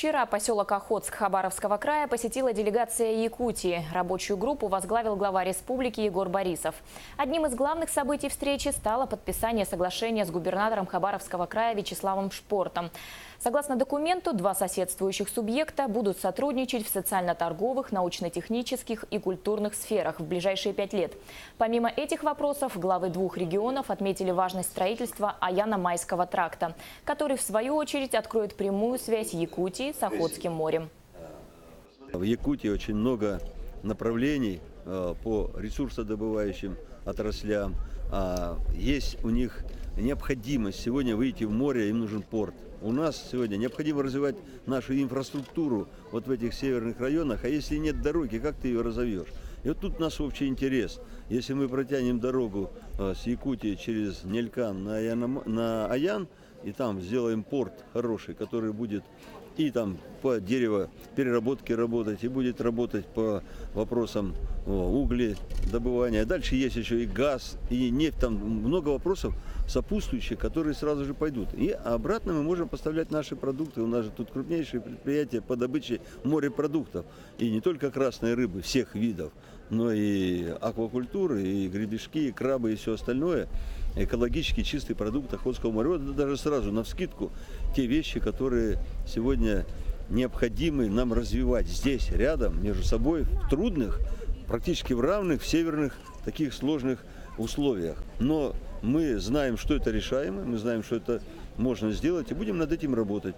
Вчера поселок Охотск Хабаровского края посетила делегация Якутии. Рабочую группу возглавил глава республики Егор Борисов. Одним из главных событий встречи стало подписание соглашения с губернатором Хабаровского края Вячеславом Шпортом. Согласно документу, два соседствующих субъекта будут сотрудничать в социально-торговых, научно-технических и культурных сферах в ближайшие 5 лет. Помимо этих вопросов, главы двух регионов отметили важность строительства Аяно-Майского тракта, который, в свою очередь, откроет прямую связь Якутии с Охотским морем. В Якутии очень много направлений по ресурсодобывающим отраслям. Есть у них необходимость сегодня выйти в море, им нужен порт. У нас сегодня необходимо развивать нашу инфраструктуру вот в этих северных районах, а если нет дороги, как ты ее разовьешь? И вот тут наш общий интерес. Если мы протянем дорогу с Якутии через Нелькан на Аян, и там сделаем порт хороший, который будет и там по деревопереработке работать, и будет работать по вопросам угледобывания. Дальше есть еще и газ, и нефть. Там много вопросов сопутствующих, которые сразу же пойдут. И обратно мы можем поставлять наши продукты. У нас же тут крупнейшие предприятия по добыче морепродуктов. И не только красной рыбы всех видов, но и аквакультуры, и гребешки, и крабы, и все остальное. Экологически чистый продукт Охотского моря. Вот даже сразу навскидку те вещи, которые сегодня необходимы нам развивать здесь, рядом, между собой, в трудных, практически в равных, в северных, таких сложных условиях. Но мы знаем, что это решаемо, мы знаем, что это можно сделать, и будем над этим работать.